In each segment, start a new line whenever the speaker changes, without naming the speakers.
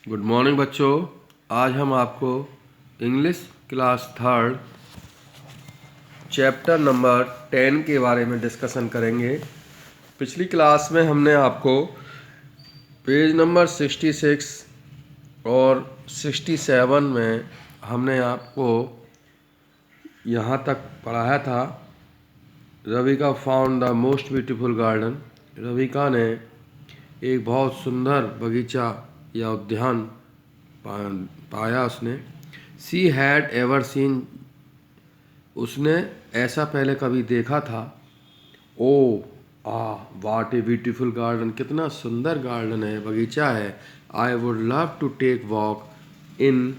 Good morning बच्चों। आज हम आपको English class third chapter number 10 के बारे में डिस्कशन करेंगे। पिछली क्लास में हमने आपको पेज नंबर 66 और 67 में हमने आपको यहाँ तक पढ़ाया था। Ravika found the most beautiful garden. Ravika ने एक बहुत सुंदर बगीचा या उद्यान पाया। उसने सी हैड एवर सीन, उसने ऐसा पहले कभी देखा था। ओ वाट ए ब्यूटीफुल गार्डन, कितना सुंदर गार्डन है, बगीचा है। I would love to take walk in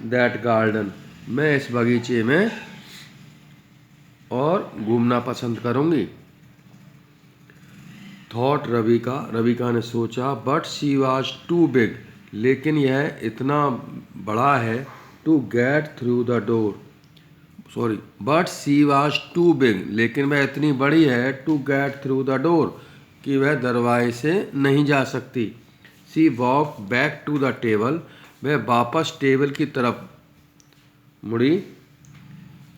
that garden, मैं इस बगीचे में और घूमना पसंद करूँगी। थॉट रविका, रविका ने सोचा। But she was too big, लेकिन यह इतना बड़ा है। To get through the door, sorry, but she was too big, लेकिन वह इतनी बड़ी है। To get through the door, कि वह दरवाजे से नहीं जा सकती। She walk back to the table, वह वापस टेबल की तरफ मुड़ी।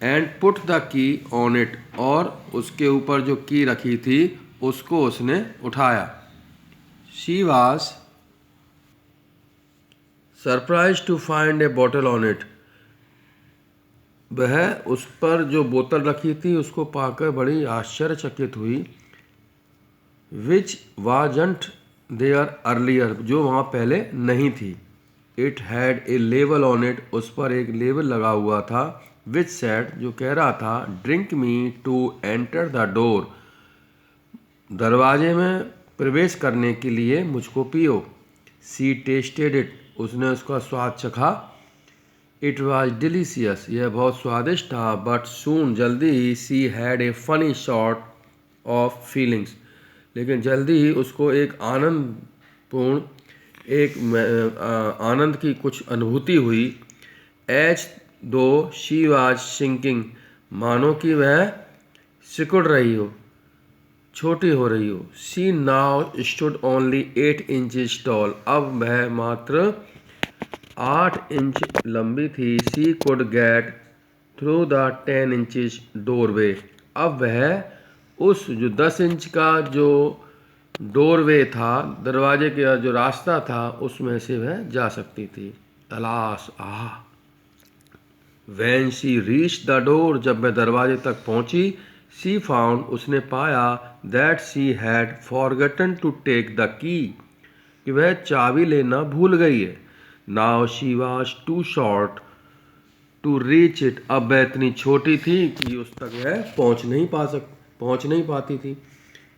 And put the key on it, और उसके ऊपर जो की रखी थी उसको उसने उठाया। She was surprise to find a bottle on it, वह उस पर जो बोतल रखी थी उसको पाकर बड़ी आश्चर्यचकित हुई। विच वाजंट देयर अर्लियर, जो वहाँ पहले नहीं थी। It had a label on it, उस पर एक लेबल लगा हुआ था। विच सेड, जो कह रहा था, drink me to enter the door, दरवाजे में प्रवेश करने के लिए मुझको पियो। सी टेस्टेड इट, उसने उसका स्वाद चखा। इट वॉज डिलीशियस, यह बहुत स्वादिष्ट था। बट सून, जल्दी ही, she had a funny sort of feelings, लेकिन जल्दी ही उसको एक आनंदपूर्ण आनंद की कुछ अनुभूति हुई। एज दो शी वॉज सिंकिंग, मानो कि वह सिकुड़ रही हो, छोटी हो रही हो। She now stood only 8 inches tall, अब वह मात्र 8 इंच लंबी थी। She could get through the 10 inches doorway, अब वह उस जो 10 इंच का जो डोरवे था, दरवाजे का जो रास्ता था, उसमें से वह जा सकती थी। तलाश when she reach the door, जब वह दरवाजे तक पहुंची। सी फाउंड, उसने पाया। That she had forgotten to take the key, कि वह चाबी लेना भूल गई है। Now she was too short to reach it, अब वह इतनी छोटी थी कि उस तक वह पहुंच नहीं पाती थी।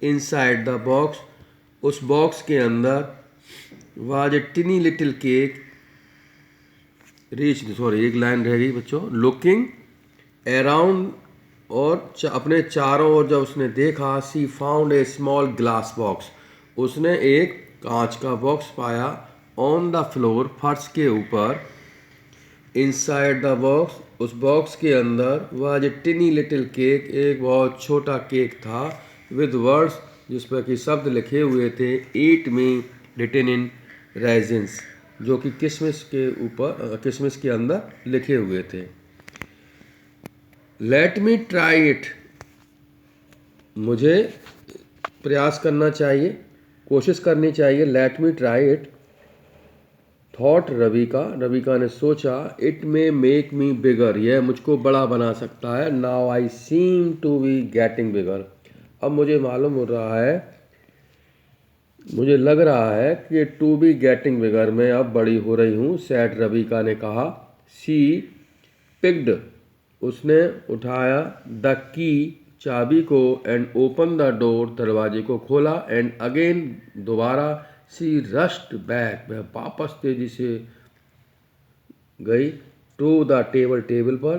इनसाइड द बॉक्स, उस बॉक्स के अंदर, was a टिनी little cake. Reach, sorry, एक लाइन रह गई बच्चों। लुकिंग अराउंड, और अपने चारों ओर जब उसने देखा। She found a small glass box, उसने एक कांच का बॉक्स पाया। ऑन द फ्लोर, फर्श के ऊपर। इनसाइड द बॉक्स, उस बॉक्स के अंदर, वाज ए टिनी लिटिल केक, एक बहुत छोटा केक था। विद वर्ड्स, जिस पर कि शब्द लिखे हुए थे। ईट मी रिटन इन रेजिन्स, जो कि किशमिश के ऊपर, किशमिश के अंदर लिखे हुए थे। लेट मी ट्राई इट, मुझे प्रयास करना चाहिए, कोशिश करनी चाहिए। Let me try it, thought Ravika, Ravika ने सोचा। इट मे मेक मी बिगर, यह मुझको बड़ा बना सकता है। Now I seem to be getting bigger, अब मुझे मालूम हो रहा है, मुझे लग रहा है कि टू बी गेटिंग बिगर, मैं अब बड़ी हो रही हूँ। सैड, रविका ने कहा। सी पिक्ड, उसने उठाया। द की, चाबी को। एंड ओपन द डोर, दरवाजे को खोला। एंड अगेन, दोबारा। सी रश्ड बैक, वह वापस तेजी से गई। टू द टेबल, टेबल पर।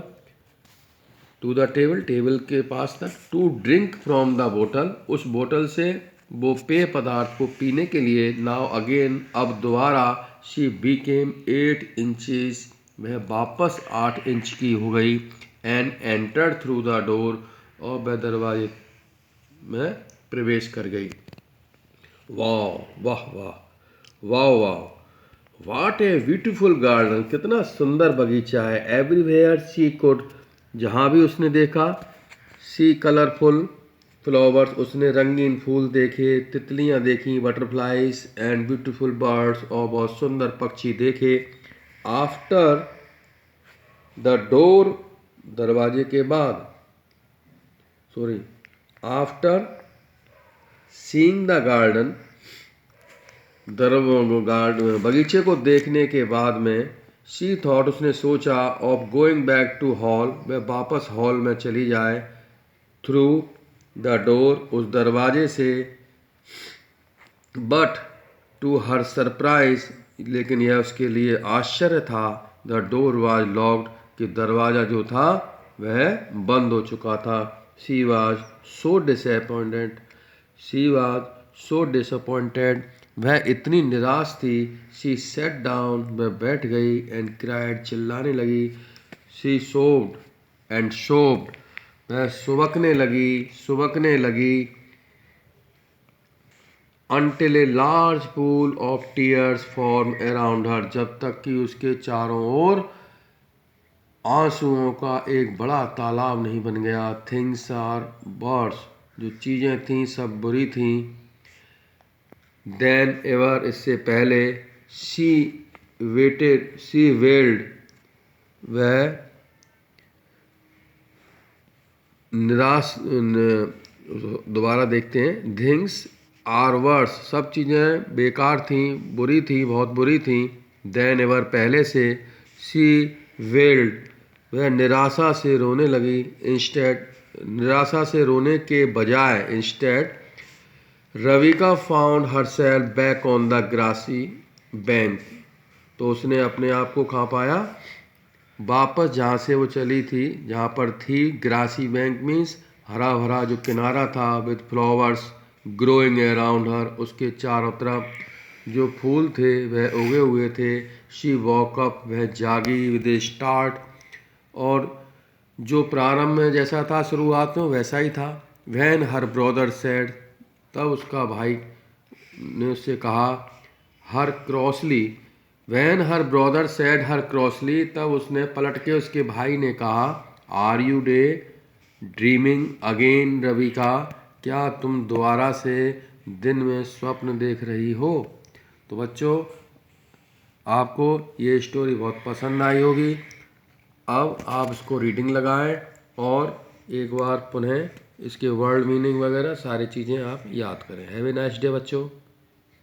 टू द टेबल, टेबल के पास तक। टू ड्रिंक फ्रॉम द बोतल, उस बोतल से वो पेय पदार्थ को पीने के लिए। नाउ अगेन, अब दोबारा। शी बीकेम 8 इंचेस, वह वापस 8 इंच की हो गई। And entered through the door, और वह दरवाजे में प्रवेश कर गई। वाह वाह वाह, वाह वाह, वाट ए ब्यूटीफुल गार्डन, कितना सुंदर बगीचा है। एवरीवेयर शी कुड, जहाँ भी उसने देखा, सी कलरफुल फ्लावर्स, उसने रंगीन फूल देखे, तितलियाँ देखी, बटरफ्लाइज एंड ब्यूटीफुल बर्ड्स, और बहुत सुंदर पक्षी देखे। आफ्टर द डोर, दरवाजे के बाद, sorry, after seeing the garden, बगीचे को देखने के बाद में, शी थॉट, उसने सोचा, of going back to hall, वह वापस हॉल में चली जाए, थ्रू द डोर, उस दरवाजे से, बट टू हर सरप्राइज, लेकिन यह उसके लिए आश्चर्य था, द डोर वाज लॉक्ड, कि दरवाज़ा जो था वह बंद हो चुका था। She was so disappointed, she was so disappointed, वह इतनी निराश थी। शी सेट डाउन, वह बैठ गई, एंड क्राइड, चिल्लाने लगी। शी सोब्ड एंड शोब्ड, वह सुबकने लगी, until a large pool of tears formed around her, जब तक कि उसके चारों ओर आंसुओं का एक बड़ा तालाब नहीं बन गया। थिंग्स आर वर्स, जो चीज़ें थीं सब बुरी थीं। देन एवर, इससे पहले। शी वेल्ड, वह निराश, दोबारा देखते हैं। थिंग्स आर वर्स, सब चीज़ें बेकार थीं, बुरी थीं, बहुत बुरी थीं। देन एवर, पहले से। शी वेल्ड, वह निराशा से रोने लगी। इंस्टेड, निराशा से रोने के बजाय, instead, Ravika found herself back on the grassy bank, तो उसने अपने आप को कहाँ पाया, वापस जहाँ से वो चली थी, जहाँ पर थी। ग्रासी बैंक मीन्स हरा भरा जो किनारा था, विद फ्लावर्स ग्रोइंग अराउंड हर, उसके चारों तरफ जो फूल थे वह उगे हुए थे। शी वॉक अप, वह जागी, विद स्टार्ट, और जो प्रारंभ में जैसा था, शुरुआत में वैसा ही था। वैन हर ब्रदर सेड, तब उसका भाई ने उससे कहा, her crossly, when her brother said her crossly, तब उसने पलट के उसके भाई ने कहा, are you day dreaming again Ravika, क्या तुम दोबारा से दिन में स्वप्न देख रही हो। तो बच्चों, आपको ये स्टोरी बहुत पसंद आई होगी। अब आप इसको रीडिंग लगाएं और एक बार पुनः इसके वर्ड मीनिंग वगैरह सारी चीज़ें आप याद करें। हैव ए नाइस डे बच्चों।